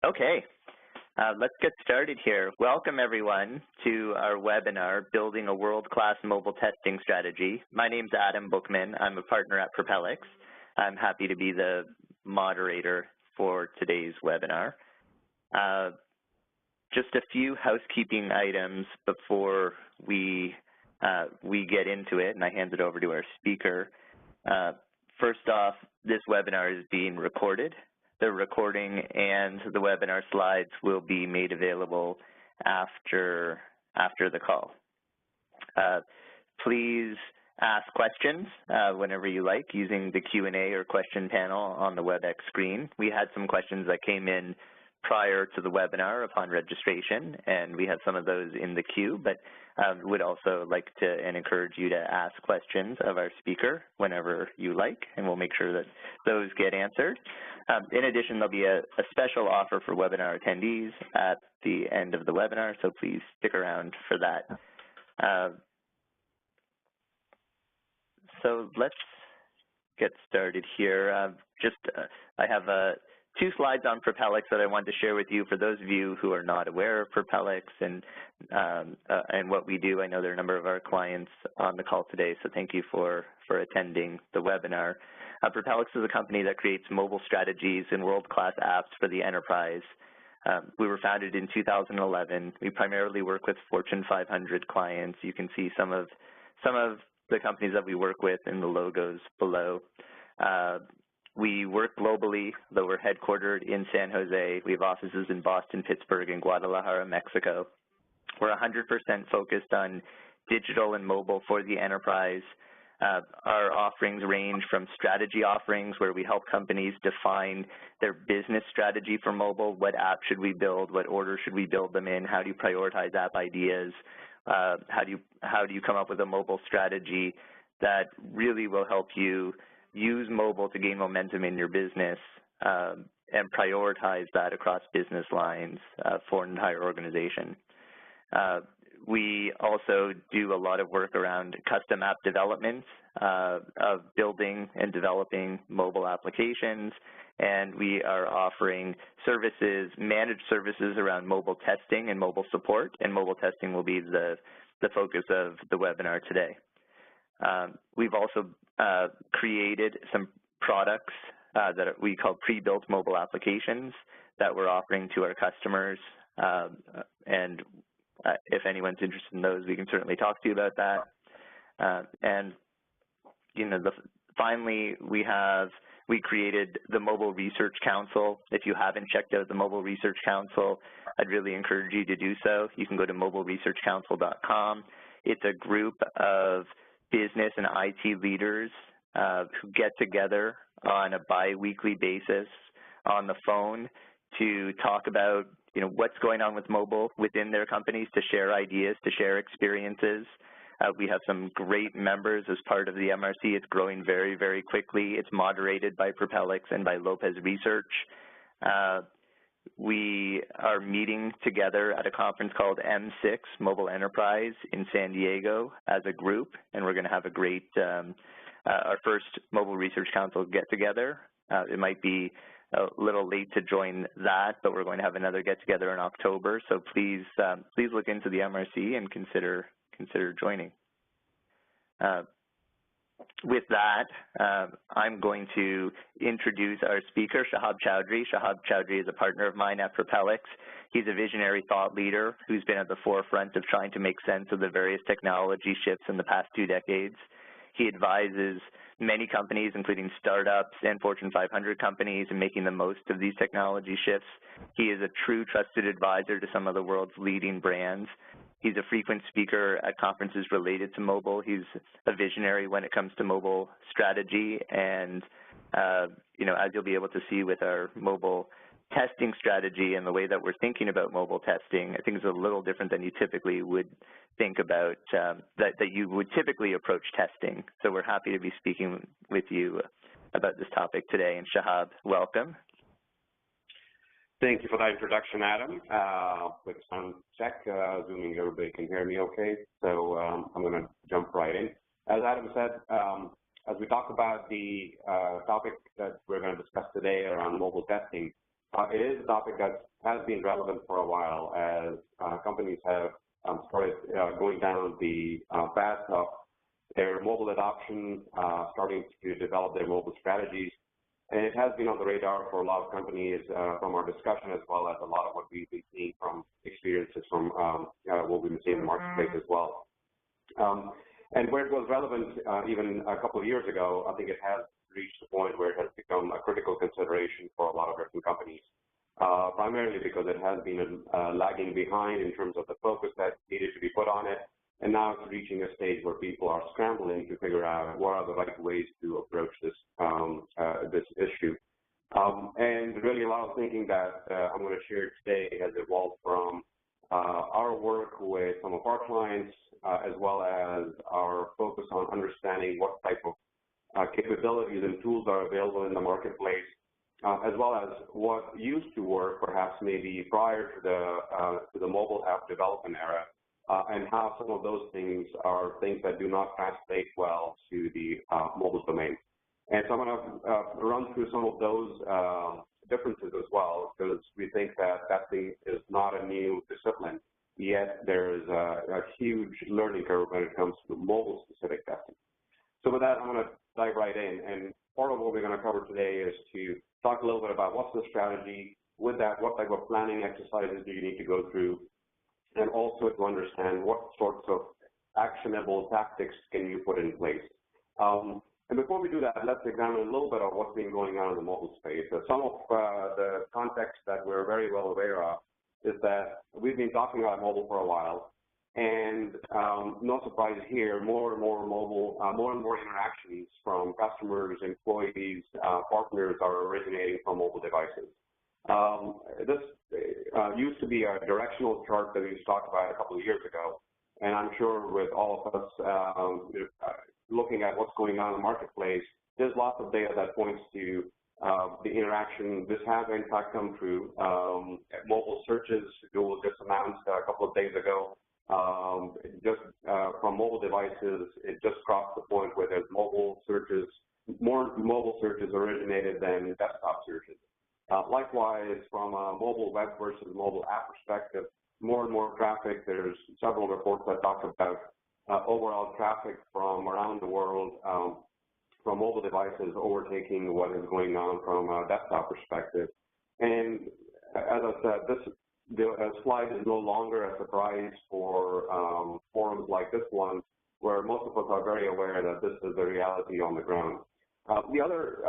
Okay, let's get started here. Welcome everyone to our webinar, Building a World-Class Mobile Testing Strategy. My name's Adam Bookman. I'm a partner at Propellix. I'm happy to be the moderator for today's webinar. Just a few housekeeping items before we get into it, and I hand it over to our speaker. First off, this webinar is being recorded. The recording and the webinar slides will be made available after the call. Please ask questions whenever you like using the Q&A or question panel on the WebEx screen. We had some questions that came in prior to the webinar upon registration, and we have some of those in the queue, but would also like to and encourage you to ask questions of our speaker whenever you like, and we'll make sure that those get answered. In addition, there'll be a special offer for webinar attendees at the end of the webinar, so please stick around for that. So let's get started here. I have two slides on Propellix that I wanted to share with you for those of you who are not aware of Propellix and what we do. I know there are a number of our clients on the call today, so thank you for attending the webinar. Propellix is a company that creates mobile strategies and world-class apps for the enterprise. We were founded in 2011. We primarily work with Fortune 500 clients. You can see some of the companies that we work with in the logos below. We work globally, though we're headquartered in San Jose. We have offices in Boston, Pittsburgh, and Guadalajara, Mexico. We're 100% focused on digital and mobile for the enterprise. Our offerings range from strategy offerings, where we help companies define their business strategy for mobile. What app should we build? What order should we build them in? How do you prioritize app ideas? How do you come up with a mobile strategy that really will help you use mobile to gain momentum in your business and prioritize that across business lines for an entire organization. We also do a lot of work around custom app development of building and developing mobile applications, and we are offering services, managed services around mobile testing and mobile support, and mobile testing will be the focus of the webinar today. We've also created some products that we call pre-built mobile applications that we're offering to our customers, and if anyone's interested in those, we can certainly talk to you about that. And you know, finally, we created the Mobile Research Council. If you haven't checked out the Mobile Research Council, I'd really encourage you to do so. You can go to mobileresearchcouncil.com. It's a group of business and IT leaders who get together on a bi-weekly basis on the phone to talk about what's going on with mobile within their companies, to share ideas, to share experiences. We have some great members as part of the MRC. It's growing very, very quickly. It's moderated by Propellix and by Lopez Research. We are meeting together at a conference called M6 Mobile Enterprise in San Diego as a group, and we're going to have a great, our first Mobile Research Council get-together. It might be a little late to join that, but we're going to have another get-together in October, so please look into the MRC and consider joining. With that, I'm going to introduce our speaker, Shahab Chowdhury. Shahab Chowdhury is a partner of mine at Propellix. He's a visionary thought leader who's been at the forefront of trying to make sense of the various technology shifts in the past 2 decades. He advises many companies, including startups and Fortune 500 companies, in making the most of these technology shifts. He is a true trusted advisor to some of the world's leading brands. He's a frequent speaker at conferences related to mobile. He's a visionary when it comes to mobile strategy, and as you'll be able to see with our mobile testing strategy and the way that we're thinking about mobile testing, I think it's a little different than you typically would think about, that you would typically approach testing. So we're happy to be speaking with you about this topic today. And Shahab, welcome. Thank you for that introduction, Adam. Quick sound check, assuming everybody can hear me okay. So I'm going to jump right in. As Adam said, as we talk about the topic that we're going to discuss today around mobile testing, it is a topic that has been relevant for a while as companies have started going down the path of their mobile adoption, starting to develop their mobile strategies. And it has been on the radar for a lot of companies from our discussion, as well as a lot of what we've been seeing from experiences from what we've been seeing in the marketplace as well. And where it was relevant even a couple of years ago, I think it has reached the point where it has become a critical consideration for a lot of different companies, primarily because it has been lagging behind in terms of the focus that needed to be put on it. And now it's reaching a stage where people are scrambling to figure out what are the right ways to approach this this issue. And really a lot of thinking that I'm going to share today has evolved from our work with some of our clients, as well as our focus on understanding what type of capabilities and tools are available in the marketplace, as well as what used to work perhaps maybe prior to the mobile app development era, and how some of those things are things that do not translate well to the mobile domain. And so I'm going to run through some of those differences as well, because we think that testing is not a new discipline, yet there's a huge learning curve when it comes to mobile-specific testing. So with that, I'm going to dive right in. And part of what we're going to cover today is to talk a little bit about what's the strategy. With that, what type of planning exercises do you need to go through? And also to understand what sorts of actionable tactics can you put in place. And before we do that, let's examine a little bit of what's been going on in the mobile space. Some of the context that we're very well aware of is that we've been talking about mobile for a while, and no surprise here, more and more interactions from customers, employees, partners are originating from mobile devices. This used to be a directional chart that we talked about a couple of years ago, and I'm sure with all of us looking at what's going on in the marketplace, there's lots of data that points to the interaction. This has in fact come true. Mobile searches, Google just announced a couple of days ago, from mobile devices, it just crossed the point where there's more mobile searches originated than desktop searches. Likewise, from a mobile web versus mobile app perspective, more and more traffic. There's several reports that talk about overall traffic from around the world from mobile devices overtaking what is going on from a desktop perspective. And as I said, the slide is no longer a surprise for forums like this one, where most of us are very aware that this is the reality on the ground. The other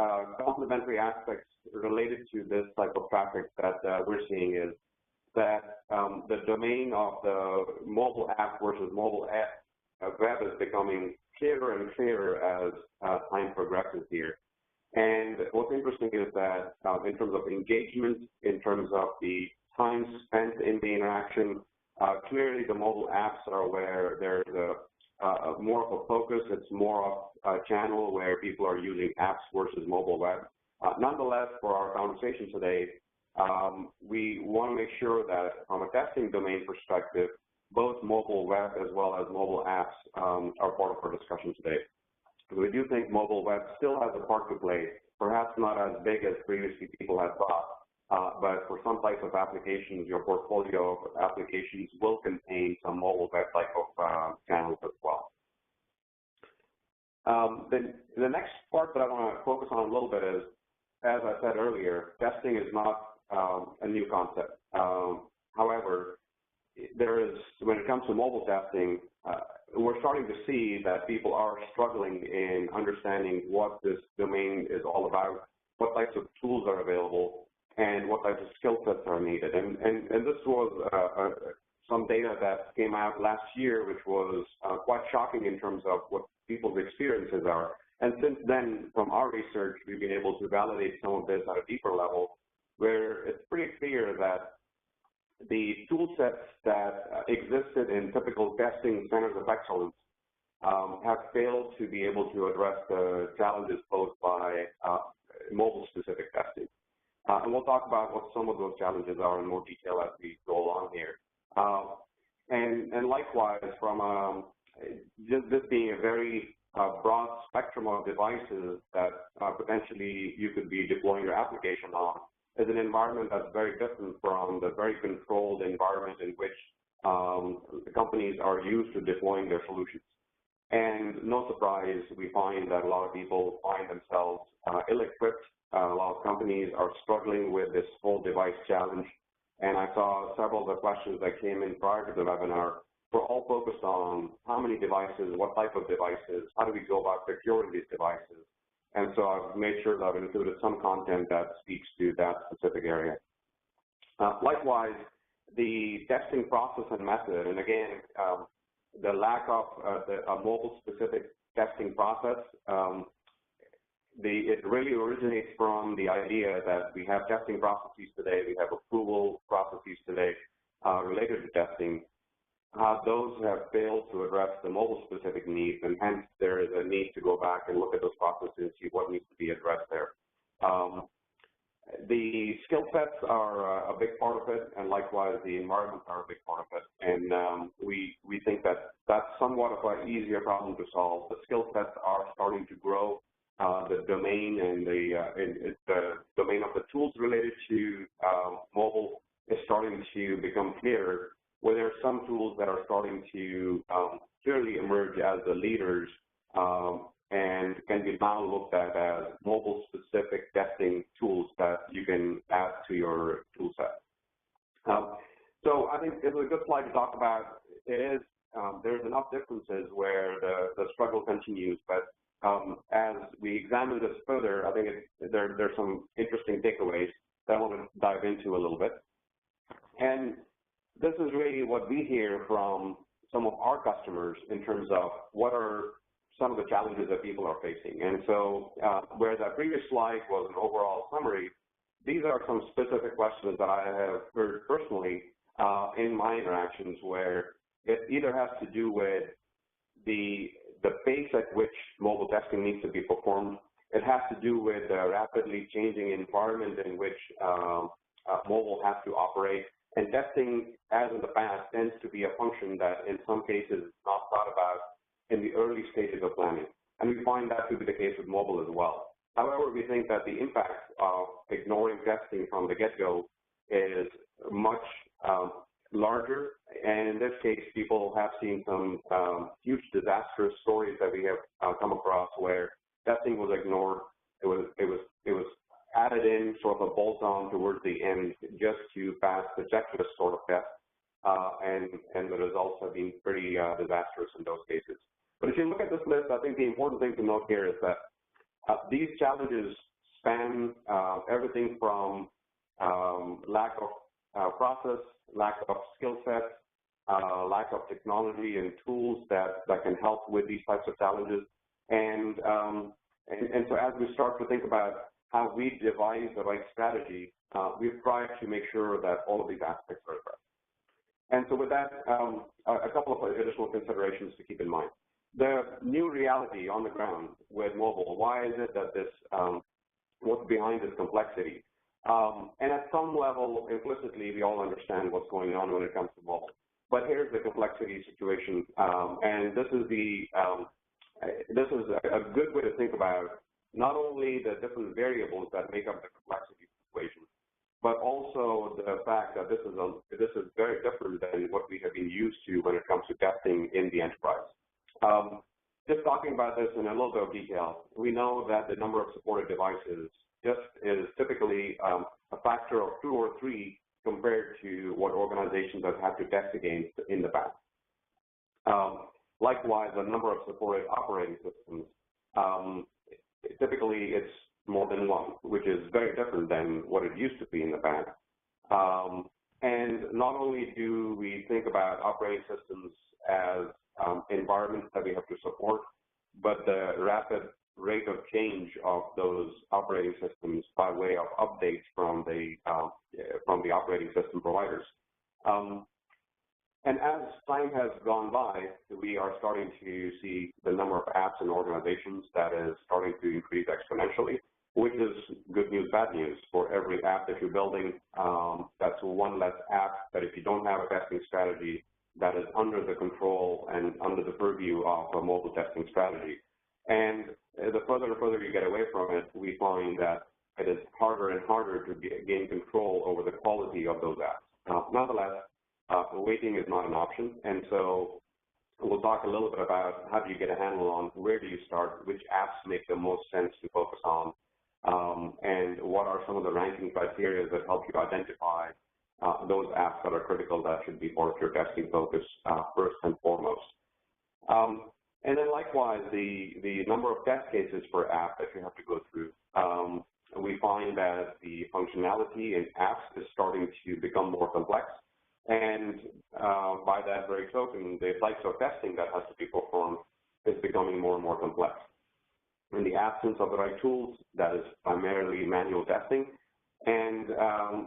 complementary aspects related to this type of traffic that we're seeing is that the domain of the mobile app versus mobile web is becoming clearer and clearer as time progresses here. And what's interesting is that in terms of engagement, in terms of the time spent in the interaction, clearly the mobile apps are where there's more of a focus. It's more of a channel where people are using apps versus mobile web. Nonetheless, for our conversation today, we want to make sure that from a testing domain perspective, both mobile web as well as mobile apps are part of our discussion today. We do think mobile web still has a part to play, perhaps not as big as previously people had thought, but for some types of applications, your portfolio of applications will contain some mobile web type of channels as well. Then the next part that I want to focus on a little bit is, as I said earlier, testing is not a new concept. However, when it comes to mobile testing, we're starting to see that people are struggling in understanding what this domain is all about, what types of tools are available, and what types of skill sets are needed. And this was some data that came out last year, which was quite shocking in terms of what people's experiences are. And since then, from our research, we've been able to validate some of this at a deeper level, where it's pretty clear that the tool sets that existed in typical testing centers of excellence have failed to be able to address the challenges posed by mobile-specific testing. And we'll talk about what some of those challenges are in more detail as we go along here. And likewise, from this being a very broad spectrum of devices that potentially you could be deploying your application on, is an environment that's very different from the very controlled environment in which companies are used to deploying their solutions. And no surprise, we find that a lot of people find themselves ill-equipped. A lot of companies are struggling with this full device challenge. And I saw several of the questions that came in prior to the webinar were all focused on how many devices, what type of devices, how do we go about procuring these devices. And so I've made sure that I've included some content that speaks to that specific area. Likewise, the testing process and method, and again, the lack of a mobile-specific testing process, it really originates from the idea that we have testing processes today, we have approval processes today related to testing. Those have failed to address the mobile-specific needs, and hence there is a need to go back and look at those processes and see what needs to be addressed there. The skill sets are a big part of it, and likewise the environments are a big part of it. And we think that that's somewhat of an easier problem to solve. The skill sets are starting to grow. The domain and the domain of the tools related to mobile is starting to become clearer, where there are some tools that are starting to clearly emerge as the leaders and can be now looked at as mobile-specific testing tools that you can add to your tool set. So I think it's a good slide to talk about. There's enough differences where the struggle continues, but as we examine this further, I think there's some interesting takeaways that I want to dive into a little bit. And this is really what we hear from some of our customers in terms of what are some of the challenges that people are facing. And so where that previous slide was an overall summary, these are some specific questions that I have heard personally in my interactions, where it either has to do with the pace at which mobile testing needs to be performed. It has to do with the rapidly changing environment in which mobile has to operate. And testing, as in the past, tends to be a function that in some cases is not thought about in the early stages of planning. And we find that to be the case with mobile as well. However, we think that the impact of ignoring testing from the get-go is much larger. And in this case, people have seen some huge disastrous stories that we have come across where testing was ignored. It was added in sort of a bolt-on towards the end just to pass the checklist sort of test, and the results have been pretty disastrous in those cases. But if you look at this list, I think the important thing to note here is that these challenges span everything from lack of process, lack of skill sets, lack of technology and tools that can help with these types of challenges. And so as we start to think about how we devise the right strategy, we've tried to make sure that all of these aspects are addressed. And so with that, a couple of additional considerations to keep in mind. The new reality on the ground with mobile, why is it that this, what's behind this complexity? And at some level, implicitly, we all understand what's going on when it comes to mobile. But here's the complexity situation, and this is a good way to think about not only the different variables that make up the complexity equation, but also the fact that this is very different than what we have been used to when it comes to testing in the enterprise. Just talking about this in a little bit of detail, we know that the number of supported devices just is typically a factor of 2 or 3 compared to what organizations have had to test against in the past. Likewise, the number of supported operating systems, typically it's more than 1, which is very different than what it used to be in the past. And not only do we think about operating systems as environments that we have to support, but the rapid rate of change of those operating systems by way of updates from the operating system providers. And as time has gone by, we are starting to see the number of apps in organizations that is starting to increase exponentially, which is good news, bad news. For every app that you're building, that's one less app that if you don't have a testing strategy, that is under the control and under the purview of a mobile testing strategy. And the further and further you get away from it, we find that it is harder and harder to gain control over the quality of those apps. Nonetheless, waiting is not an option, and so we'll talk a little bit about how do you get a handle on where do you start, which apps make the most sense to focus on, and what are some of the ranking criteria that help you identify those apps that are critical that should be part of your testing focus first and foremost. And then likewise, the number of test cases per app that you have to go through. We find that the functionality in apps is starting to become more complex. And by that very token, the types of testing that has to be performed is becoming more and more complex. In the absence of the right tools, that is primarily manual testing. And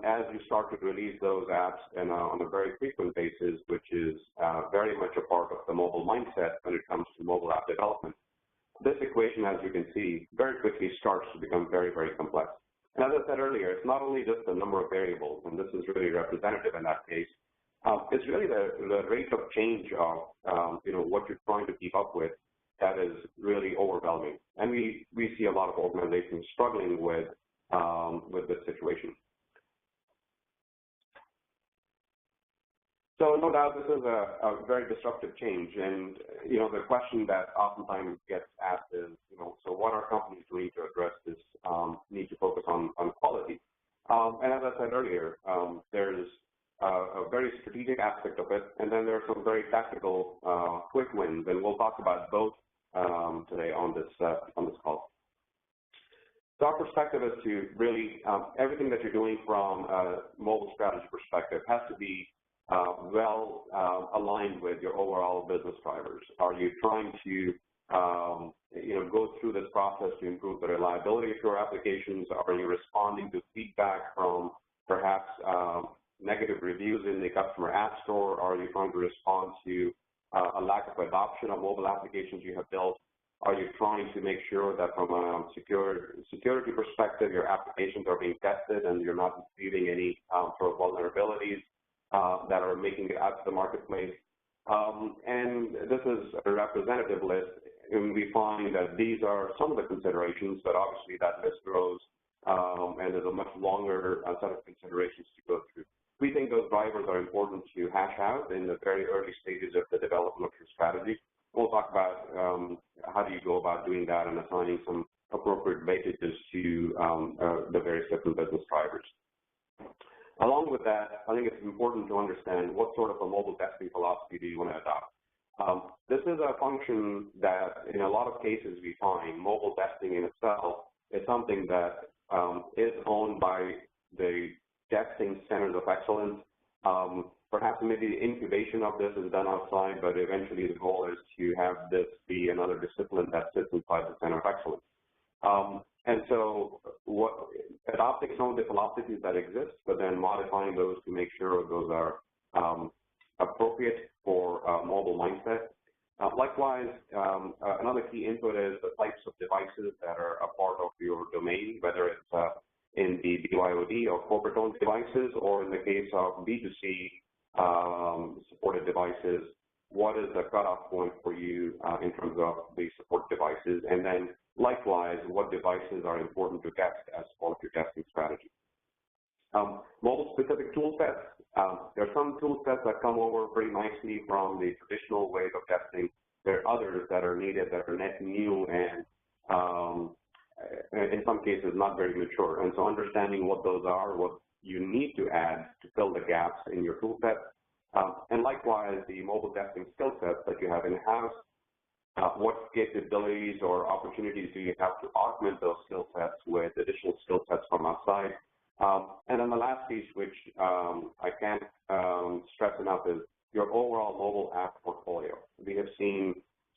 as you start to release those apps on a very frequent basis, which is very much a part of the mobile mindset when it comes to mobile app development, this equation, as you can see, very quickly starts to become very, very complex. And as I said earlier, it's not only just the number of variables, and this is really representative in that case, it's really the rate of change of what you're trying to keep up with that is really overwhelming. And we see a lot of organizations struggling with this situation. So no doubt this is a very disruptive change, and the question that oftentimes gets asked is, so what are companies doing to address this need to focus on quality? And as I said earlier, there's a very strategic aspect of it, and then there are some very tactical quick wins, and we'll talk about both today on this call. So our perspective is to really, everything that you're doing from a mobile strategy perspective has to be well aligned with your overall business drivers. Are you trying to go through this process to improve the reliability of your applications? Are you responding to feedback from perhaps negative reviews in the customer app store? Are you trying to respond to a lack of adoption of mobile applications you have built? Are you trying to make sure that from a security perspective, your applications are being tested and you're not receiving any sort of vulnerabilities that are making it out to the marketplace? And this is a representative list, and we find that these are some of the considerations, but obviously that list grows, and there's a much longer set of considerations to go through. We think those drivers are important to hash out in the very early stages of the development of your strategy. We'll talk about how do you go about doing that and assigning some appropriate weightages to the various different business drivers. Along with that, I think it's important to understand what sort of a mobile testing philosophy do you want to adopt. This is a function that in a lot of cases we find mobile testing in itself is something that is owned by the testing centers of excellence. Perhaps maybe the incubation of this is done outside, but eventually the goal is to have this be another discipline that sits inside the center of excellence. And so adopting some of the philosophies that exist, but then modifying those to make sure those are appropriate for a mobile mindset. Likewise, another key input is the types of devices that are a part of your domain, whether it's in the BYOD or corporate-owned devices, or in the case of B2C supported devices, what is the cutoff point for you in terms of the support devices? And then likewise, what devices are important to test as part of your testing strategy? Mobile-specific tool sets. There are some tool sets that come over pretty nicely from the traditional ways of testing. There are others that are needed that are net new and in some cases not very mature. And so understanding what those are, what you need to add to fill the gaps in your tool set, and likewise the mobile testing skill sets that you have in-house, what capabilities or opportunities do you have to augment those skill sets with additional skill sets from outside? And then the last piece, which I can't stress enough, is your overall mobile app portfolio. We have seen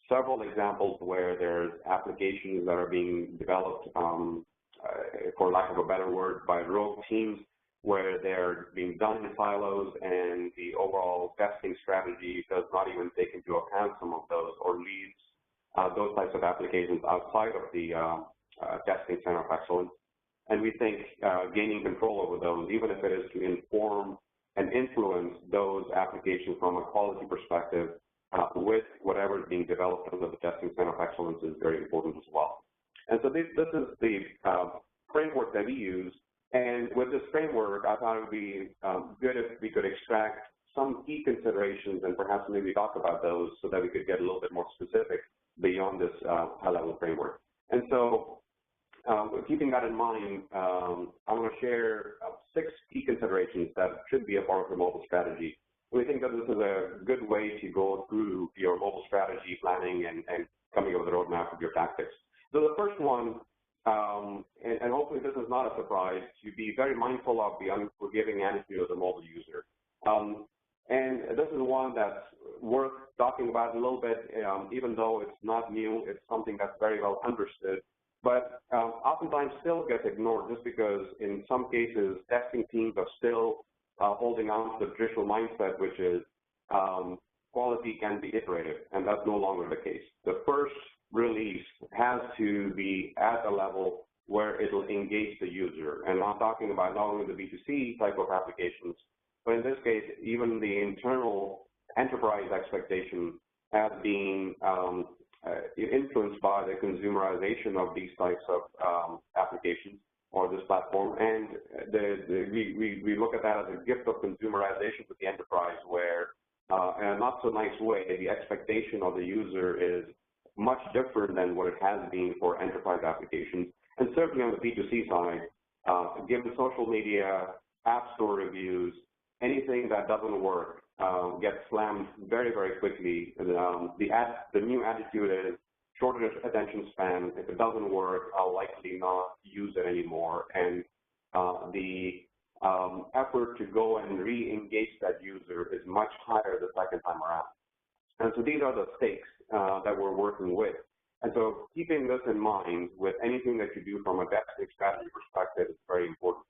several examples where there's applications that are being developed, for lack of a better word, by rogue teams, where they're being done in silos, and the overall testing strategy does not even take into account some of those or leaves those types of applications outside of the testing center of excellence. And we think gaining control over those, even if it is to inform and influence those applications from a quality perspective with whatever is being developed under the testing center of excellence, is very important as well. And so this is the framework that we use. And with this framework, I thought it would be good if we could extract some key considerations and perhaps maybe talk about those so that we could get a little bit more specific beyond this high-level framework. And so keeping that in mind, I'm going to share 6 key considerations that should be a part of your mobile strategy. We think that this is a good way to go through your mobile strategy planning and coming up with a roadmap of your tactics. So the first one, and hopefully this is not a surprise, to be very mindful of the unforgiving attitude of the mobile user. And this is one that's worth talking about a little bit, even though it's not new, it's something that's very well understood, but oftentimes still gets ignored just because in some cases testing teams are still holding on to the traditional mindset, which is quality can be iterative, and that's no longer the case. The first release has to be at a level where it'll engage the user. And I'm talking about not only the B2C type of applications, but in this case, even the internal enterprise expectation has been influenced by the consumerization of these types of applications or this platform. And we look at that as a gift of consumerization with the enterprise where, in a not so nice way, the expectation of the user is much different than what it has been for enterprise applications. And certainly on the B2C side, given social media, app store reviews, anything that doesn't work gets slammed very, very quickly. The new attitude is shorter attention span. If it doesn't work, I'll likely not use it anymore. And the effort to go and re-engage that user is much higher the second time around. And so these are the stakes that we're working with. And so keeping this in mind with anything that you do from a testing strategy perspective is very important.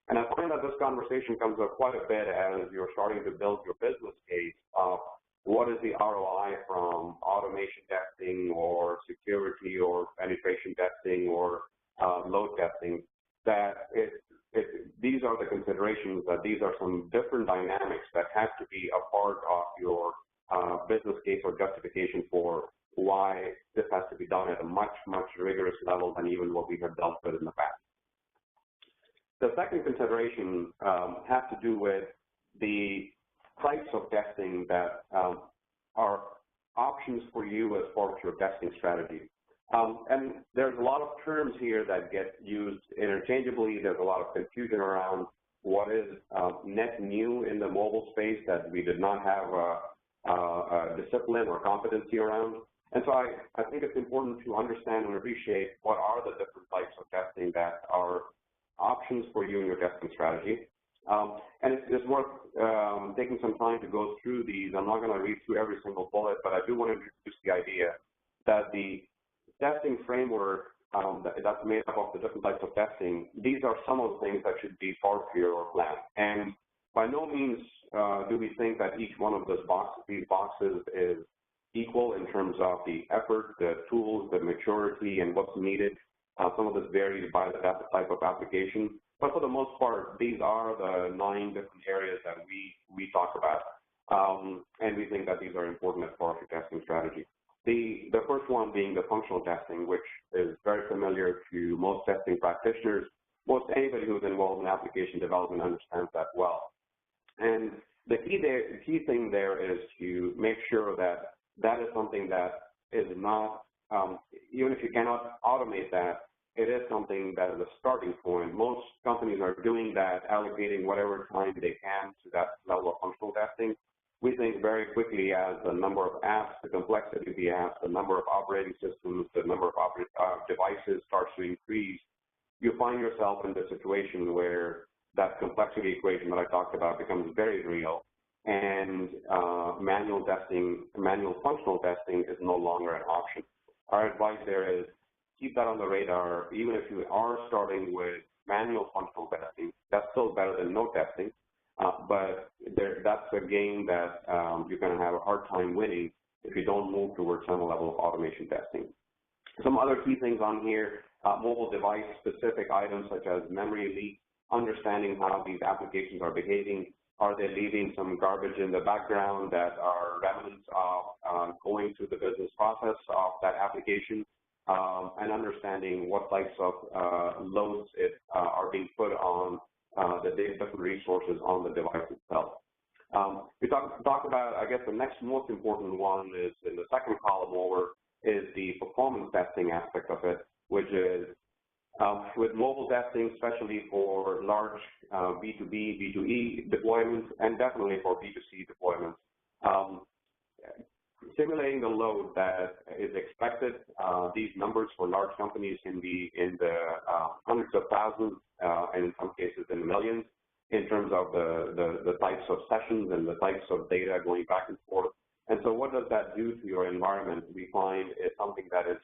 And I find that this conversation comes up quite a bit as you're starting to build your business case of what is the ROI from automation testing or security or penetration testing or load testing, that these are the considerations, that these are some different dynamics that have to be a part of your business case or justification for why this has to be done at a much, much rigorous level than even what we have dealt with in the past. The second consideration has to do with the types of testing that are options for you as part of your testing strategy. And there's a lot of terms here that get used interchangeably. There's a lot of confusion around what is net new in the mobile space that we did not have a discipline or competency around. And so I think it's important to understand and appreciate what are the different types of testing that are options for you in your testing strategy. And it's worth taking some time to go through these. I'm not going to read through every single bullet, but I do want to introduce the idea that the testing framework that's made up of the different types of testing, these are some of the things that should be part of your plan. And by no means do we think that each one of these boxes is equal in terms of the effort, the tools, the maturity, and what's needed. Some of this varies by the type of application. But for the most part, these are the 9 different areas that we talk about. And we think that these are important as part of your testing strategy. The first one being the functional testing, which is very familiar to most testing practitioners. Most anybody who's involved in application development understands that well. And the key thing there is to make sure that that is something that is not, even if you cannot automate that, it is something that is a starting point. Most companies are doing that, allocating whatever time they can to that level of functional testing. We think very quickly as the number of apps, the complexity of the apps, the number of operating systems, the number of devices starts to increase, you find yourself in the situation where that complexity equation that I talked about becomes very real, and manual functional testing is no longer an option. Our advice there is keep that on the radar. Even if you are starting with manual functional testing, that's still better than no testing. But that's a game that you're going to have a hard time winning if you don't move towards some level of automation testing. Some other key things on here, mobile device-specific items such as memory leak, understanding how these applications are behaving. Are they leaving some garbage in the background that are remnants of going through the business process of that application? and understanding what types of loads are being put on the different resources on the device itself. We talk about, I guess, the next most important one is in the second column over, is the performance testing aspect of it, which is with mobile testing, especially for large B2B, B2E deployments, and definitely for B2C deployments. Simulating the load that is expected, these numbers for large companies can be in the hundreds of thousands, and in some cases in the millions, in terms of the types of sessions and the types of data going back and forth. And so what does that do to your environment? We find it's something that is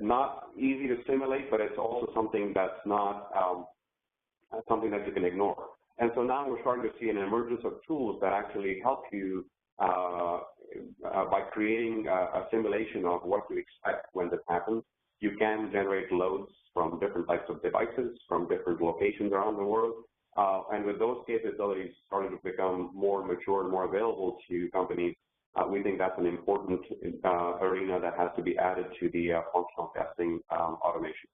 not easy to simulate, but it's also something that's not something that you can ignore. And so now we're starting to see an emergence of tools that actually help you by creating a simulation of what to expect when this happens. You can generate loads from different types of devices, from different locations around the world. And with those capabilities starting to become more mature and more available to companies, we think that's an important arena that has to be added to the functional testing automation.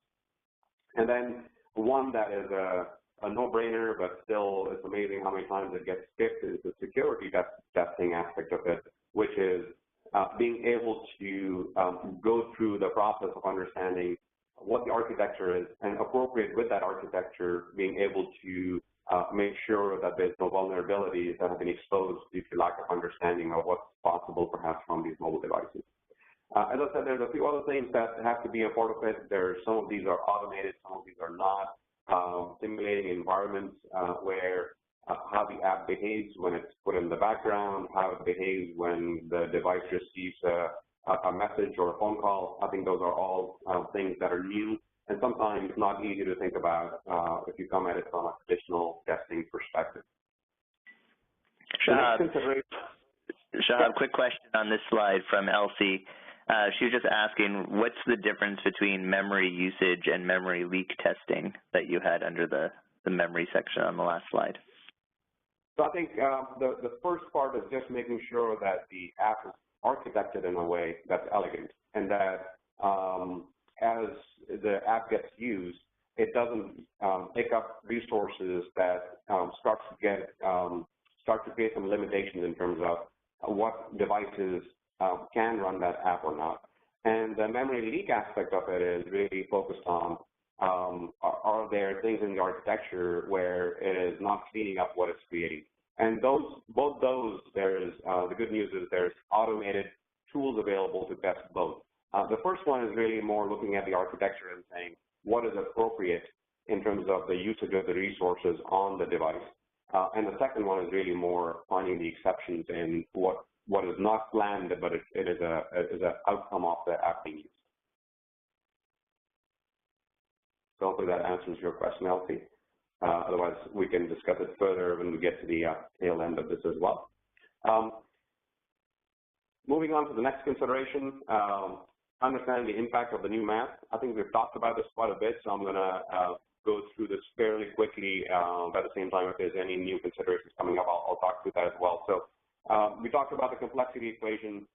And then one that is a no-brainer, but still it's amazing how many times it gets skipped, is the security testing aspect of it, which is being able to go through the process of understanding what the architecture is, and appropriate with that architecture, being able to make sure that there's no vulnerabilities that have been exposed due to lack of understanding of what's possible perhaps from these mobile devices. As I said, there's a few other things that have to be a part of it. Some of these are automated, some of these are not. Simulating environments where how the app behaves when it's put in the background, how it behaves when the device receives a message or a phone call. I think those are all things that are new and sometimes not easy to think about if you come at it from a traditional testing perspective. Shahab, quick question on this slide from Elsie. She was just asking, what's the difference between memory usage and memory leak testing that you had under the memory section on the last slide? So I think the first part is just making sure that the app is architected in a way that's elegant, and that as the app gets used, it doesn't pick up resources that start to create some limitations in terms of what devices can run that app or not. And the memory leak aspect of it is really focused on are there things in the architecture where it is not cleaning up what it's creating. And both those, the good news is there's automated tools available to test both. The first one is really more looking at the architecture and saying what is appropriate in terms of the usage of the resources on the device. And the second one is really more finding the exceptions in what is not planned, but it is an outcome of the app being used. So hopefully that answers your question, Elsie. Otherwise, we can discuss it further when we get to the tail end of this as well. Moving on to the next consideration, understanding the impact of the new math. I think we've talked about this quite a bit, so I'm going to go through this fairly quickly. At the same time, if there's any new considerations coming up, I'll talk through that as well. So we talked about the complexity equation.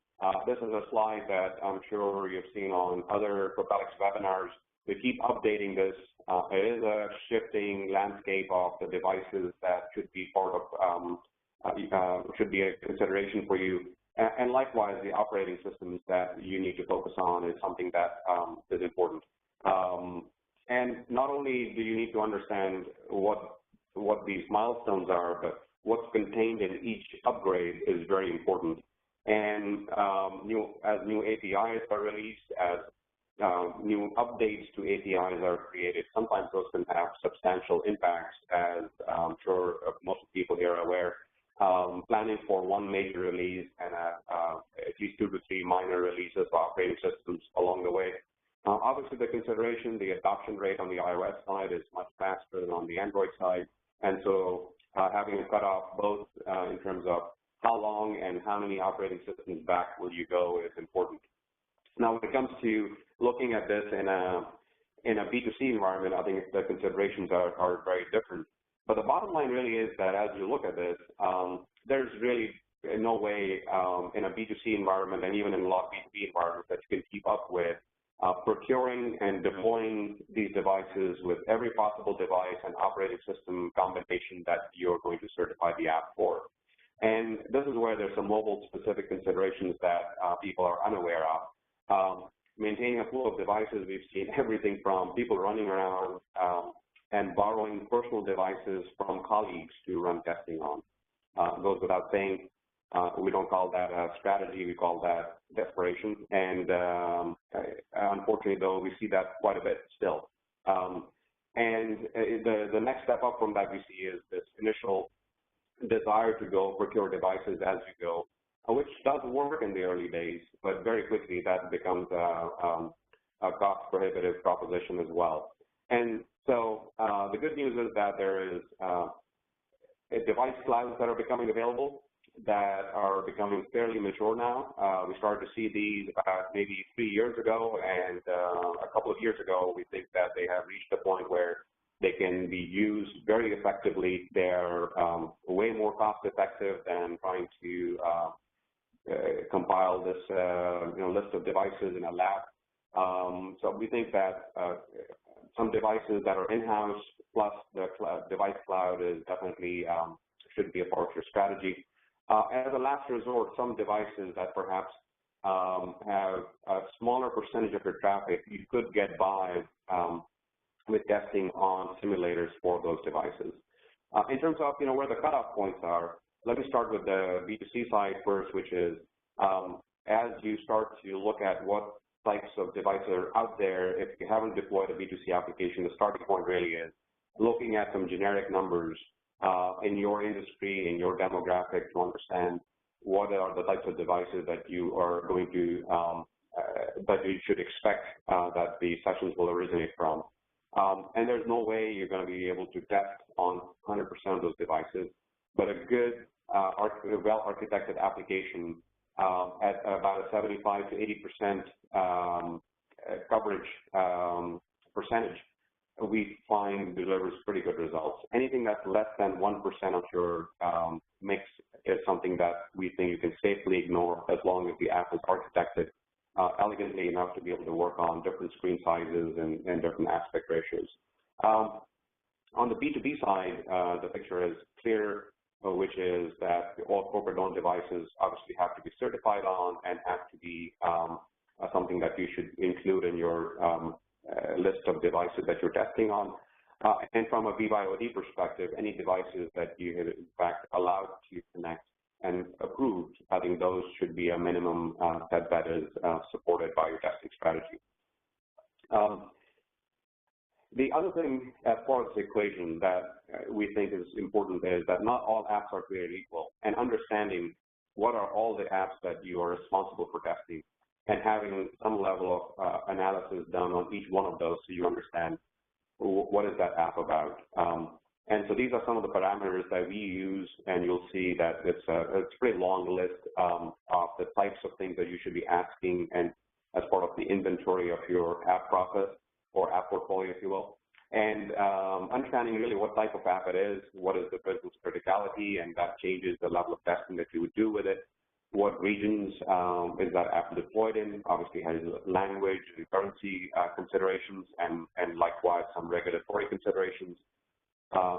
This is a slide that I'm sure you've seen on other Propellix webinars. We keep updating this. It is a shifting landscape of the devices that should be part of, should be a consideration for you. And likewise, the operating systems that you need to focus on is something that is important. And not only do you need to understand what these milestones are, but what's contained in each upgrade is very important. And as new APIs are released, as new updates to APIs are created, sometimes those can have substantial impacts, as I'm sure most people here are aware. Planning for one major release and at least 2 to 3 minor releases of operating systems along the way. Obviously, the consideration, the adoption rate on the iOS side is much faster than on the Android side, and so having a cutoff both in terms of how long and how many operating systems back will you go is important. Now, when it comes to looking at this in a B2C environment, I think the considerations are very different. But the bottom line really is that as you look at this, there's really in no way in a B2C environment and even in a lot of B2B environments that you can keep up with procuring and deploying these devices with every possible device and operating system combination that you're going to certify the app for. And this is where there's some mobile-specific considerations that people are unaware of. Maintaining a pool of devices, we've seen everything from people running around and borrowing personal devices from colleagues to run testing on. Goes without saying, we don't call that a strategy, we call that desperation. And unfortunately, though, we see that quite a bit still. And the next step up from that we see is this initial desire to go procure devices as you go, which does work in the early days, but very quickly that becomes a cost-prohibitive proposition as well. And so the good news is that there is device clouds that are becoming available that are becoming fairly mature now. We started to see these about maybe 3 years ago, and a couple of years ago, we think that they have reached a point where they can be used very effectively. They're way more cost-effective than trying to compile this list of devices in a lab. So we think that some devices that are in-house plus the device cloud is definitely should be a part of your strategy. As a last resort, some devices that perhaps have a smaller percentage of your traffic, you could get by with testing on simulators for those devices. In terms of where the cutoff points are, let me start with the B2C side first, which is as you start to look at what types of devices are out there, if you haven't deployed a B2C application, the starting point really is looking at some generic numbers in your industry, in your demographic, to understand what are the types of devices that you are going to, that you should expect that the sessions will originate from. And there's no way you're going to be able to test on 100% of those devices, but a good, well-architected application at about a 75 to 80% coverage percentage, we find delivers pretty good results. Anything that's less than 1% of your mix is something that we think you can safely ignore as long as the app is architected elegantly enough to be able to work on different screen sizes and different aspect ratios. On the B2B side, the picture is clear, which is that all corporate-owned devices obviously have to be certified on and have to be something that you should include in your list of devices that you're testing on. And from a BYOD perspective, any devices that you have in fact allowed to connect and approved, I think those should be a minimum that is supported by your testing strategy. The other thing as part of the equation that we think is important is that not all apps are created equal, and understanding what are all the apps that you are responsible for testing and having some level of analysis done on each one of those so you understand what is that app about. And so these are some of the parameters that we use, and you'll see that it's a pretty long list of the types of things that you should be asking and as part of the inventory of your app process or app portfolio, if you will. And understanding really what type of app it is, what is the business criticality, and that changes the level of testing that you would do with it. What regions is that app deployed in? Obviously has language and currency considerations, and likewise some regulatory considerations.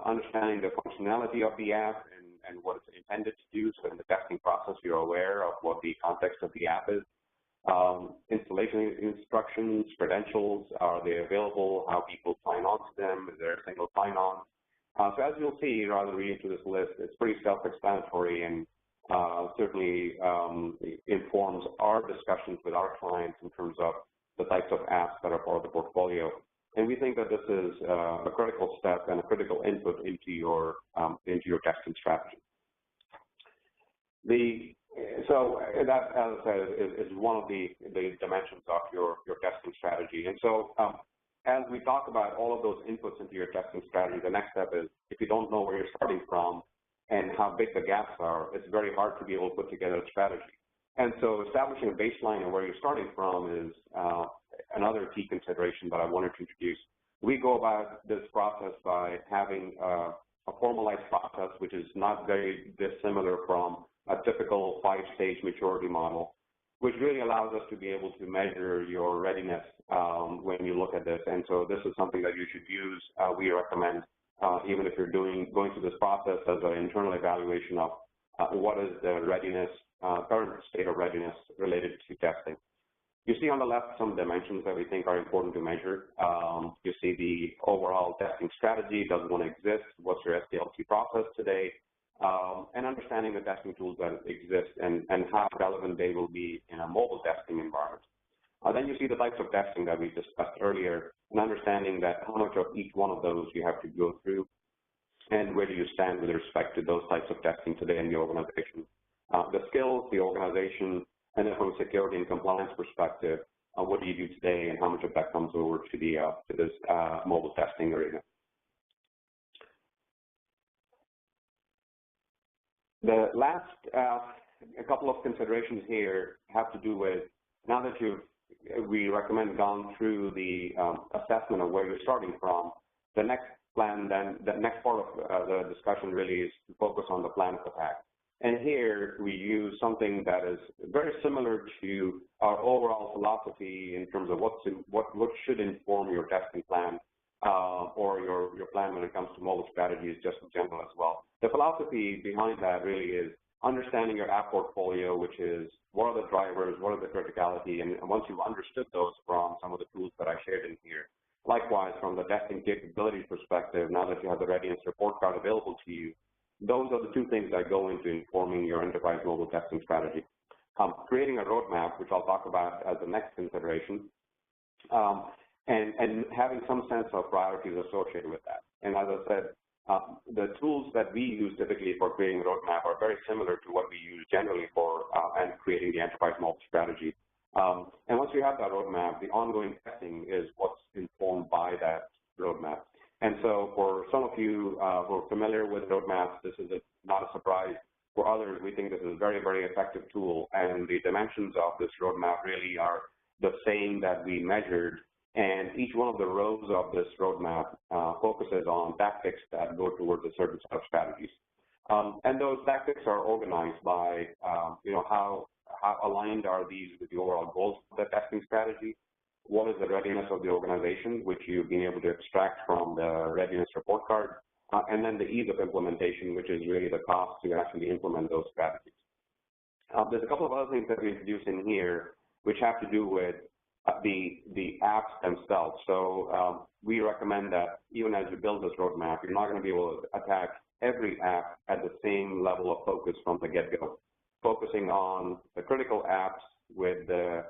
Understanding the functionality of the app and what it's intended to do, so in the testing process you're aware of what the context of the app is. Installation instructions, credentials, are they available? How people sign on to them? Is there a single sign-on? So as you'll see, rather than reading through this list, it's pretty self-explanatory and certainly informs our discussions with our clients in terms of the types of apps that are part of the portfolio. And we think that this is a critical step and a critical input into your testing strategy. So that, as I said, is one of the dimensions of your testing strategy. And so as we talk about all of those inputs into your testing strategy, the next step is, if you don't know where you're starting from and how big the gaps are, it's very hard to be able to put together a strategy. And so establishing a baseline of where you're starting from is another key consideration that I wanted to introduce. We go about this process by having a formalized process, which is not very dissimilar from a typical 5-stage maturity model, which really allows us to be able to measure your readiness when you look at this. And so this is something that you should use, we recommend, even if you're going through this process as an internal evaluation of what is the readiness, current state of readiness related to testing. You see on the left some dimensions that we think are important to measure. You see the overall testing strategy, does one exist, what's your SDLC process today, and understanding the testing tools that exist and how relevant they will be in a mobile testing environment. Then you see the types of testing that we discussed earlier, and understanding that how much of each one of those you have to go through, and where do you stand with respect to those types of testing today in the organization. The skills, the organization, and then from a security and compliance perspective, what do you do today, and how much of that comes over to the to this mobile testing arena. The last a couple of considerations here have to do with, now that we recommend gone through the assessment of where you're starting from, the next plan, then the next part of the discussion really is to focus on the plan of attack. And here we use something that is very similar to our overall philosophy in terms of what should inform your testing plan or your plan when it comes to mobile strategies, just in general as well. The philosophy behind that really is understanding your app portfolio, which is what are the drivers, what are the criticality, and once you've understood those from some of the tools that I shared in here. Likewise, from the testing capabilities perspective, now that you have the readiness report card available to you, those are the two things that go into informing your enterprise mobile testing strategy. Creating a roadmap, which I'll talk about as the next consideration, and having some sense of priorities associated with that. And as I said, the tools that we use typically for creating a roadmap are very similar to what we use generally for and creating the enterprise mobile strategy. And once you have that roadmap, the ongoing testing is what's informed by that roadmap. And so for some of you who are familiar with roadmaps, this is not a surprise. For others, we think this is a very, very effective tool, and the dimensions of this roadmap really are the same that we measured, and each one of the rows of this roadmap focuses on tactics that go towards a certain set of strategies. And those tactics are organized by, how aligned are these with the overall goals of the testing strategy? What is the readiness of the organization, which you've been able to extract from the readiness report card, and then the ease of implementation, which is really the cost to actually implement those strategies. There's a couple of other things that we introduce in here, which have to do with the apps themselves. So we recommend that even as you build this roadmap, you're not going to be able to attack every app at the same level of focus from the get-go. Focusing on the critical apps with that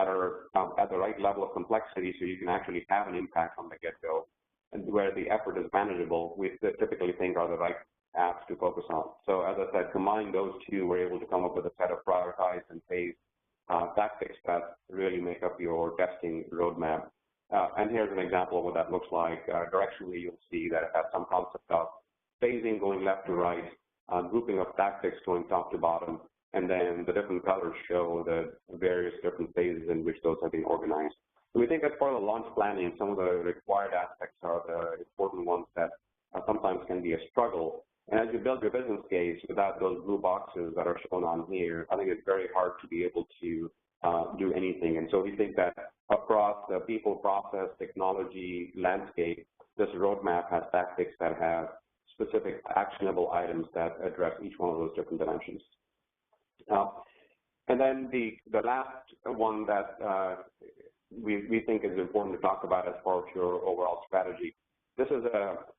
are at the right level of complexity, so you can actually have an impact from the get-go, and where the effort is manageable, we typically think are the right apps to focus on. So as I said, combine those two, we're able to come up with a set of prioritized and phased tactics that really make up your testing roadmap. And here's an example of what that looks like. Directionally, you'll see that it has some concept of phasing going left to right, grouping of tactics going top to bottom, and then the different colors show the various different phases in which those have been organized. So we think as part of the launch planning, some of the required aspects are the important ones that sometimes can be a struggle. And as you build your business case without those blue boxes that are shown on here, I think it's very hard to be able to do anything. And so we think that across the people, process, technology, landscape, this roadmap has tactics that have specific actionable items that address each one of those different dimensions. And then the last one that we think is important to talk about as part of your overall strategy. This is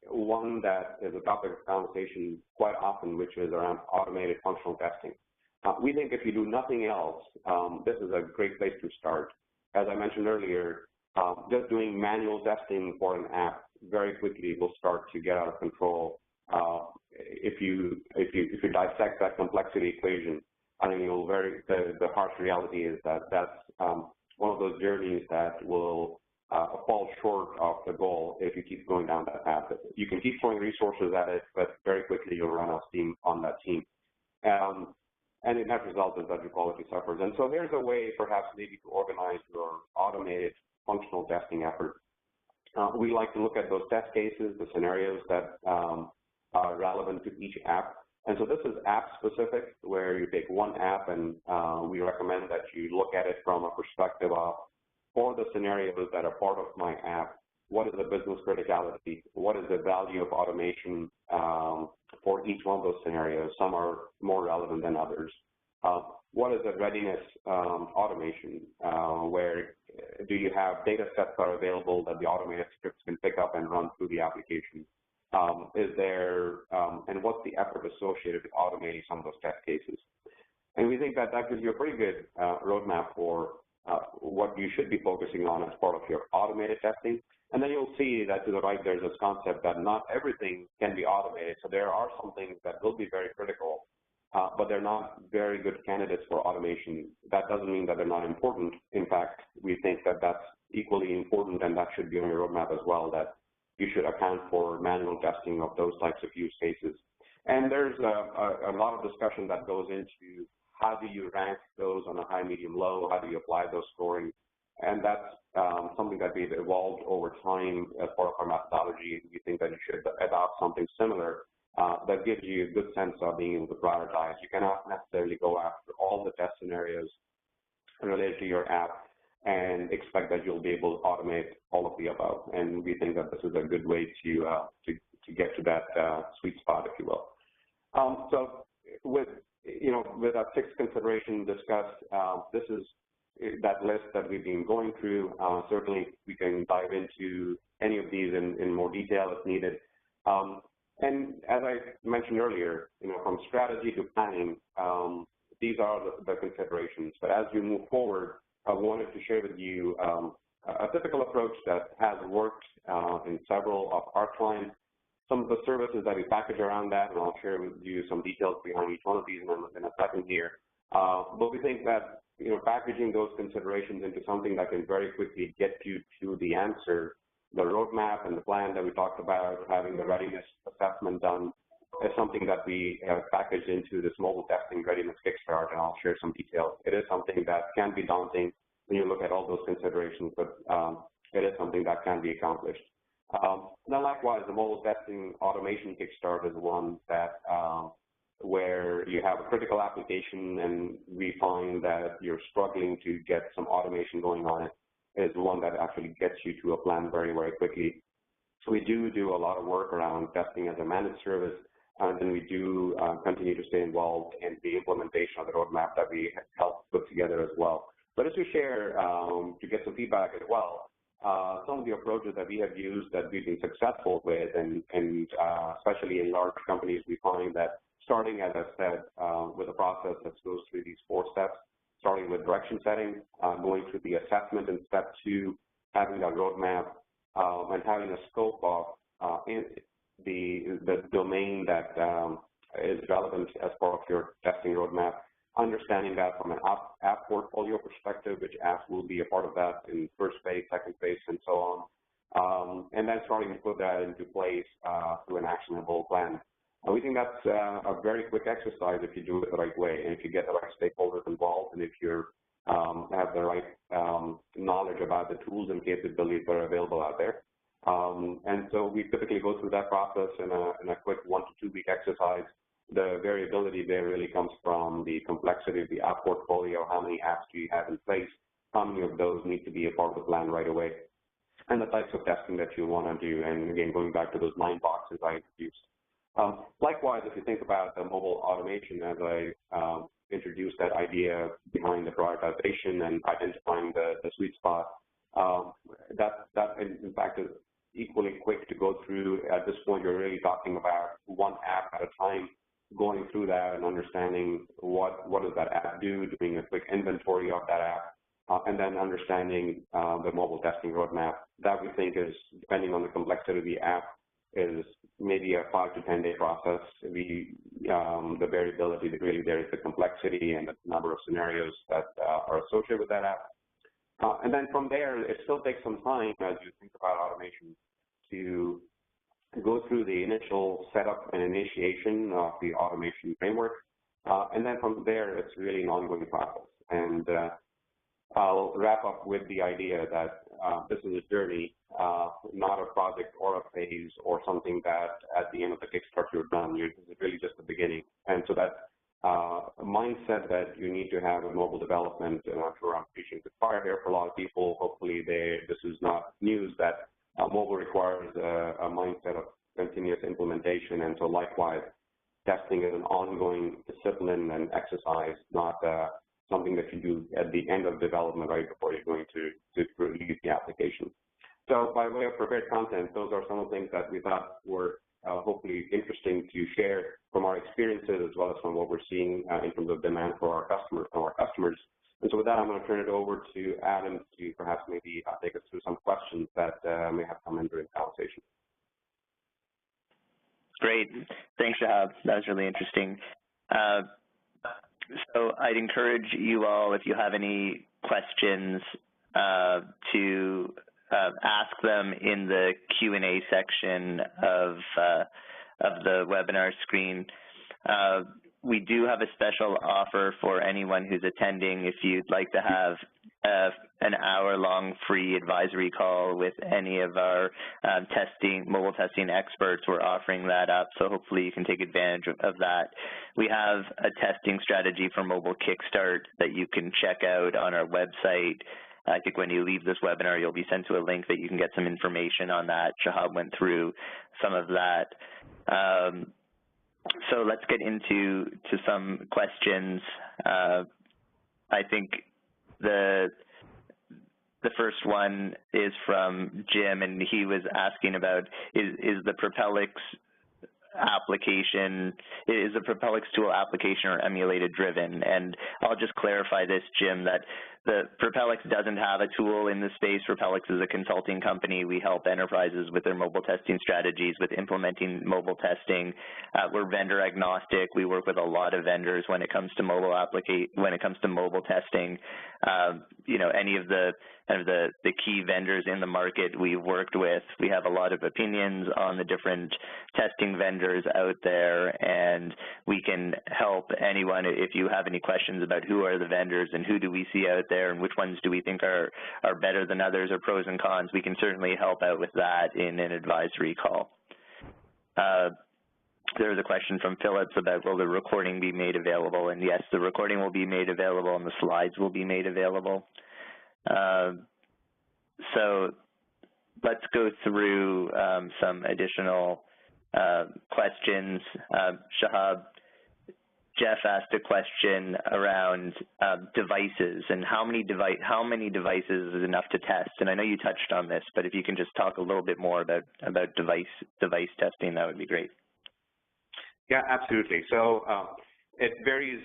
one that is a topic of conversation quite often, which is around automated functional testing. We think if you do nothing else, this is a great place to start. As I mentioned earlier, just doing manual testing for an app very quickly will start to get out of control. If you dissect that complexity equation, I think the harsh reality is that that's one of those journeys that will fall short of the goal if you keep going down that path. You can keep throwing resources at it, but very quickly you'll run out of steam on that team. And the net result is that your quality suffers. And so there's a way perhaps maybe to organize your automated functional testing effort. We like to look at those test cases, the scenarios that are relevant to each app. And so this is app-specific, where you take one app, and we recommend that you look at it from a perspective of, for the scenarios that are part of my app, what is the business criticality? What is the value of automation for each one of those scenarios? Some are more relevant than others. What is the readiness automation? Where do you have data sets that are available that the automated scripts can pick up and run through the application? And what's the effort associated with automating some of those test cases? And we think that that gives you a pretty good roadmap for what you should be focusing on as part of your automated testing. And then you'll see that to the right, there's this concept that not everything can be automated. So there are some things that will be very critical, but they're not very good candidates for automation. That doesn't mean that they're not important. In fact, we think that that's equally important, and that should be on your roadmap as well, that you should account for manual testing of those types of use cases. And there's a lot of discussion that goes into how do you rank those on a high, medium, low, how do you apply those scoring, and that's something that we've evolved over time as part of our methodology. We think that you should adopt something similar that gives you a good sense of being able to prioritize. You cannot necessarily go after all the test scenarios related to your app and expect that you'll be able to automate all of the above. And we think that this is a good way to get to that sweet spot, if you will. So with that sixth consideration discussed, this is that list that we've been going through. Certainly, we can dive into any of these in more detail if needed. And as I mentioned earlier, from strategy to planning, these are the considerations. But as we move forward, I wanted to share with you a typical approach that has worked in several of our clients, some of the services that we package around that, and I'll share with you some details behind each one of these in a second here. But we think that packaging those considerations into something that can very quickly get you to the answer, the roadmap and the plan that we talked about, having the readiness assessment done, is something that we have packaged into this mobile testing readiness kickstart, and I'll share some details. It is something that can be daunting when you look at all those considerations, but it is something that can be accomplished. Now, likewise, the mobile testing automation kickstart is one that where you have a critical application and we find that you're struggling to get some automation going on it, is one that actually gets you to a plan very, very quickly. So we do a lot of work around testing as a managed service, and then we do continue to stay involved in the implementation of the roadmap that we help put together as well. But as we share, to get some feedback as well, some of the approaches that we have used that we've been successful with, and especially in large companies, we find that starting, as I said, with a process that goes through these 4 steps, starting with direction setting, going through the assessment in step 2, having a roadmap, and having a scope of the domain that is relevant as part of your testing roadmap, understanding that from an app portfolio perspective, which apps will be a part of that in first phase, second phase, and so on, and then starting to put that into place through an actionable plan. And we think that's a very quick exercise if you do it the right way, and if you get the right stakeholders involved, and if you have the right knowledge about the tools and capabilities that are available out there. And so we typically go through that process in a quick 1 to 2 week exercise. The variability there really comes from the complexity of the app portfolio, how many apps do you have in place, how many of those need to be a part of the plan right away, and the types of testing that you want to do. And again, going back to those 9 boxes I introduced. Likewise, if you think about the mobile automation, as I introduced that idea behind the prioritization and identifying the sweet spot, that in fact is equally quick to go through. At this point, you're really talking about one app at a time, going through that and understanding what does that app do, doing a quick inventory of that app, and then understanding the mobile testing roadmap. That we think is, depending on the complexity of the app, is maybe a 5 to 10 day process. The variability that really there is the complexity and the number of scenarios that are associated with that app. And then from there, it still takes some time as you think about automation to go through the initial setup and initiation of the automation framework. And then from there, it's really an ongoing process. And I'll wrap up with the idea that this is a journey, not a project or a phase or something that at the end of the Kickstarter you're done. This is really just the beginning. And so that mindset that you need to have in mobile development, and I'm sure I'm preaching to the choir here for a lot of people. Hopefully this is not news, that mobile requires a mindset of continuous implementation, and so likewise, testing is an ongoing discipline and exercise, not something that you do at the end of development right before you're going to release the application. So by way of prepared content, those are some of the things that we thought were hopefully interesting to share from our experiences, as well as from what we're seeing in terms of demand for our customers. And so with that, I'm going to turn it over to Adam to perhaps maybe take us through some questions that may have come in during the conversation. Great. Thanks, Shahab. That was really interesting. So I'd encourage you all, if you have any questions, to ask them in the Q&A section of the webinar screen. We do have a special offer for anyone who's attending. If you'd like to have an hour-long free advisory call with any of our mobile testing experts, we're offering that up, so hopefully you can take advantage of that. We have a testing strategy for mobile Kickstart that you can check out on our website. I think when you leave this webinar, you'll be sent to a link that you can get some information on that. Shahab went through some of that. So let's get into some questions. I think the first one is from Jim, and he was asking about is the Propellix application, is the Propellix tool application or emulated driven? And I'll just clarify this, Jim, that the Propellix doesn't have a tool in the space. Propellix is a consulting company. We help enterprises with their mobile testing strategies, with implementing mobile testing. We're vendor agnostic. We work with a lot of vendors when it comes to mobile testing. You know, any of the key vendors in the market we've worked with, we have a lot of opinions on the different testing vendors out there, and we can help anyone if you have any questions about who are the vendors and who do we see out there and which ones do we think are better than others, or pros and cons. We can certainly help out with that in an advisory call. There's a question from Phillips about will the recording be made available, and yes, the recording will be made available and the slides will be made available. So let's go through some additional questions. Shahab, Jeff asked a question around devices and how many devices is enough to test. And I know you touched on this, but if you can just talk a little bit more about device testing, that would be great. Yeah, absolutely. So it varies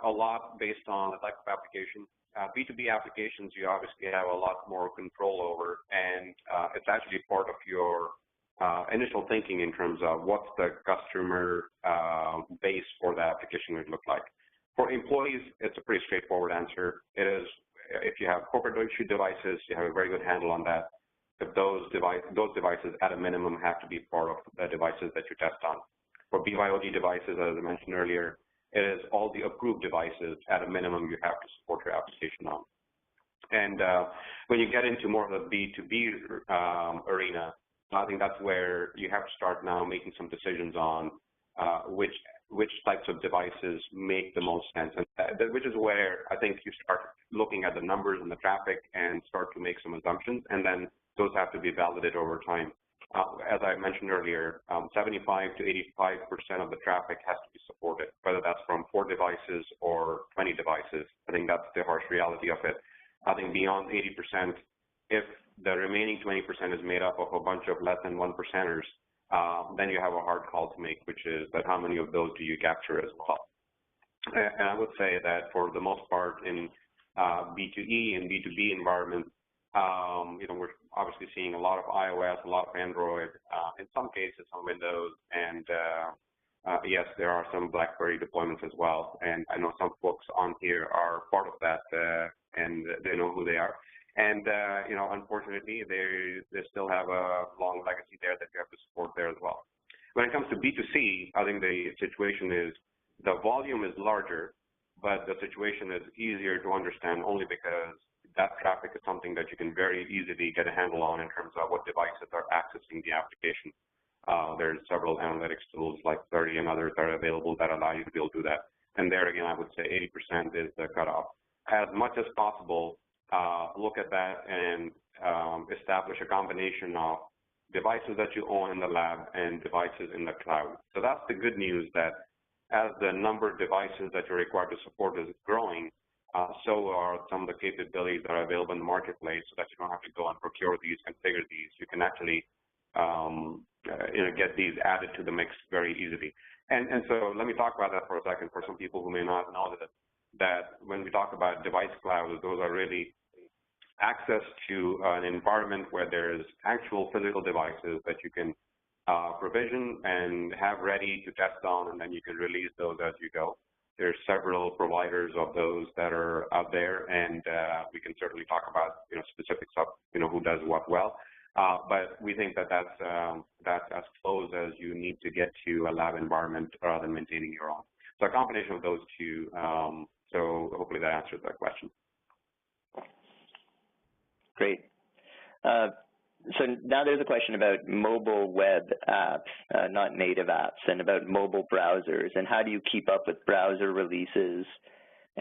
a lot based on the type of application. B2B applications, you obviously have a lot more control over, and it's actually part of your initial thinking in terms of what's the customer base for the application would look like. For employees, it's a pretty straightforward answer. It is, if you have corporate issued devices, you have a very good handle on that. If those devices at a minimum have to be part of the devices that you test on. For BYOD devices, as I mentioned earlier, it is all the approved devices at a minimum you have to support your application on. And when you get into more of the B2B arena, I think that's where you have to start now making some decisions on which types of devices make the most sense, and which is where I think you start looking at the numbers and the traffic and start to make some assumptions, and then those have to be validated over time. As I mentioned earlier, 75 to 85% of the traffic has to be supported, whether that's from 4 devices or 20 devices. I think that's the harsh reality of it. I think beyond 80%, if the remaining 20% is made up of a bunch of less than 1%ers, then you have a hard call to make, which is that how many of those do you capture as well. And I would say that for the most part in B2E and B2B environments, you know, we're obviously seeing a lot of iOS, a lot of Android, in some cases on Windows, and yes, there are some BlackBerry deployments as well. And I know some folks on here are part of that, and they know who they are. And you know, unfortunately, they still have a long legacy there that you have to support there as well. When it comes to B2C, I think the situation is the volume is larger, but the situation is easier to understand only because that traffic is something that you can very easily get a handle on in terms of what devices are accessing the application. There's several analytics tools like 30 and others that are available that allow you to be able to do that. And there again, I would say 80% is the cutoff. As much as possible, look at that and establish a combination of devices that you own in the lab and devices in the cloud. So that's the good news, that as the number of devices that you're required to support is growing, so are some of the capabilities that are available in the marketplace, so that you don't have to go and procure these, configure these. You can actually get these added to the mix very easily. And so let me talk about that for a second for some people who may not know that when we talk about device clouds, those are really access to an environment where there's actual physical devices that you can provision and have ready to test on, and then you can release those as you go. There's several providers of those that are out there, and we can certainly talk about specifics of who does what well. But we think that that's as close as you need to get to a lab environment rather than maintaining your own. So a combination of those two. So hopefully that answers that question. Great. So now there's a question about mobile web apps, not native apps, and about mobile browsers, and how do you keep up with browser releases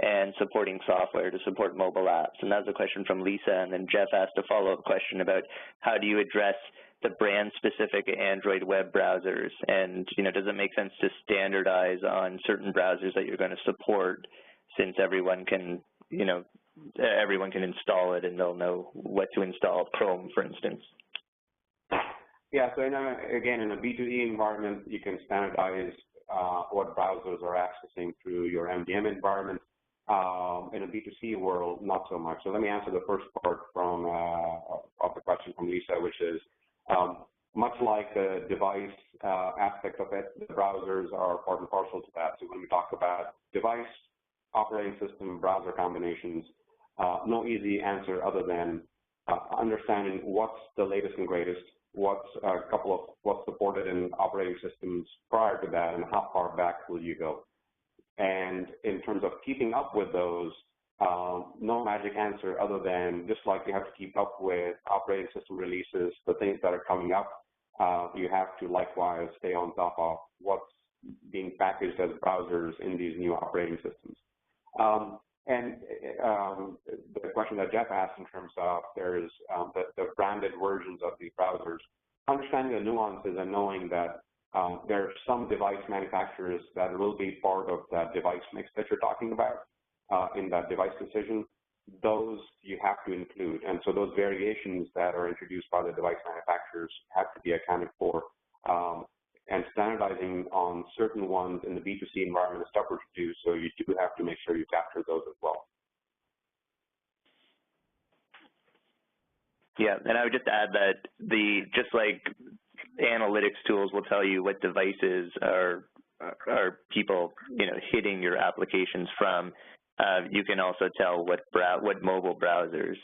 and supporting software to support mobile apps. And that's a question from Lisa, and then Jeff asked a follow-up question about how do you address the brand-specific Android web browsers, and does it make sense to standardize on certain browsers that you're going to support, since everyone can install it and they'll know what to install, Chrome, for instance? Yeah, so again, in a B2E environment, you can standardize what browsers are accessing through your MDM environment. In a B2C world, not so much. So let me answer the first part of the question from Lisa, which is much like the device aspect of it, the browsers are part and parcel to that. So when we talk about device, operating system, browser combinations, no easy answer other than understanding what's the latest and greatest, what's supported in operating systems prior to that, and how far back will you go. And in terms of keeping up with those, no magic answer other than just like you have to keep up with operating system releases, the things that are coming up, you have to likewise stay on top of what's being packaged as browsers in these new operating systems. And the question that Jeff asked in terms of there's the branded versions of these browsers, understanding the nuances and knowing that there are some device manufacturers that will be part of that device mix that you're talking about in that device decision. Those you have to include. And so those variations that are introduced by the device manufacturers have to be accounted for. And standardizing on certain ones in the B2C environment is tougher to do, so you do have to make sure you capture those as well. Yeah, and I would just add that just like analytics tools will tell you what devices are people hitting your applications from, you can also tell what mobile browsers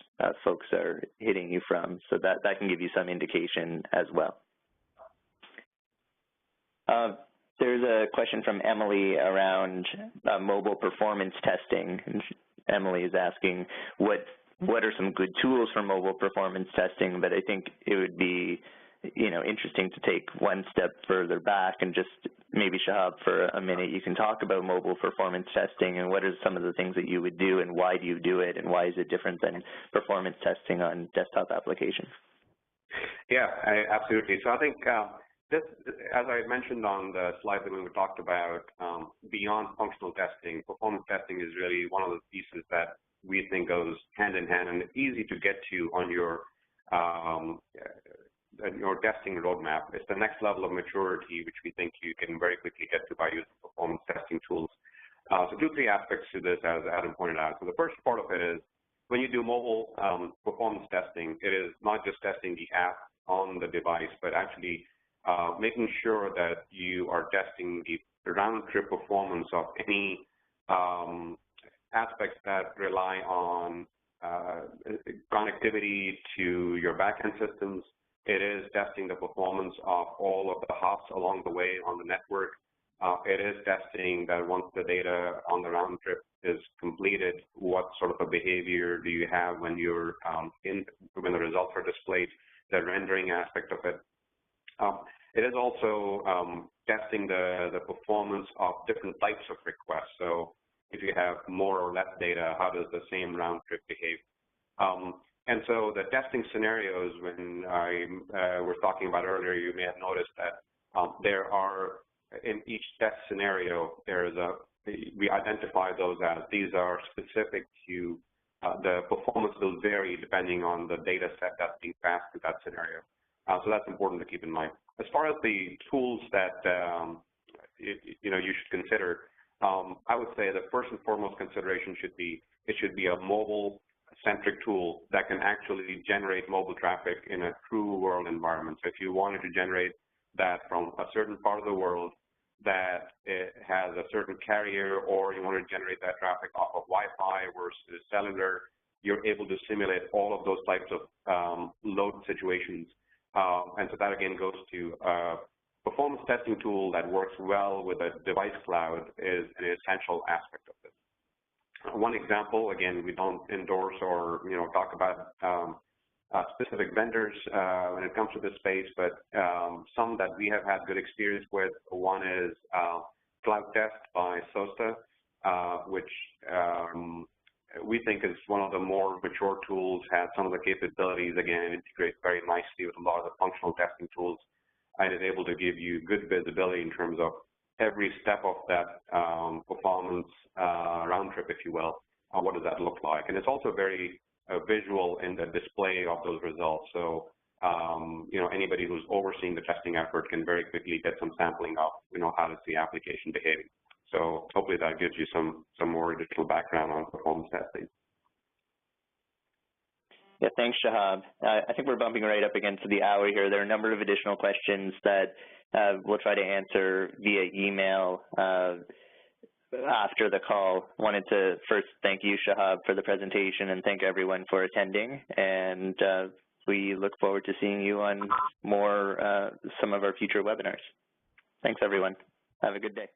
folks are hitting you from, so that can give you some indication as well. There's a question from Emily around mobile performance testing. Emily is asking what are some good tools for mobile performance testing, but I think it would be interesting to take one step further back and just maybe, Shahab, for a minute, you can talk about mobile performance testing and what are some of the things that you would do and why do you do it and why is it different than performance testing on desktop applications? Yeah, absolutely. So I think this, as I mentioned on the slide that we talked about, beyond functional testing, performance testing is really one of the pieces that we think goes hand in hand and it's easy to get to on your testing roadmap. It's the next level of maturity, which we think you can very quickly get to by using performance testing tools. So three aspects to this, as Adam pointed out. So the first part of it is when you do mobile performance testing, it is not just testing the app on the device, but actually making sure that you are testing the round-trip performance of any aspects that rely on connectivity to your back-end systems. It is testing the performance of all of the hops along the way on the network. it is testing that once the data on the round trip is completed, what sort of a behavior do you have when you're when the results are displayed, the rendering aspect of it. It is also testing the performance of different types of requests. So if you have more or less data, how does the same round trip behave? And so the testing scenarios, when I was talking about earlier, you may have noticed that there are, in each test scenario, we identify those as these are specific to the performance will vary depending on the data set that's being passed to that scenario. So that's important to keep in mind. As far as the tools that you should consider, I would say the first and foremost consideration should be it should be a mobile-centric tool that can actually generate mobile traffic in a true world environment. So if you wanted to generate that from a certain part of the world that it has a certain carrier, or you want to generate that traffic off of Wi-Fi versus cellular, you're able to simulate all of those types of load situations. And so that again goes to performance testing tool that works well with a device cloud is an essential aspect of this. One example, again, we don't endorse or talk about specific vendors when it comes to this space, but some that we have had good experience with. One is Cloud Test by SOSTA, which we think is one of the more mature tools, has some of the capabilities, again, integrates very nicely with a lot of the functional testing tools, and is able to give you good visibility in terms of every step of that performance round trip, if you will. What does that look like? And it's also very visual in the display of those results. So, anybody who's overseeing the testing effort can very quickly get some sampling of, how does the application behaving. So hopefully that gives you some more additional background on performance testing. Yeah, thanks, Shahab. I think we're bumping right up against the hour here. There are a number of additional questions that we'll try to answer via email after the call. Wanted to first thank you, Shahab, for the presentation, and thank everyone for attending. And we look forward to seeing you on some of our future webinars. Thanks, everyone. Have a good day.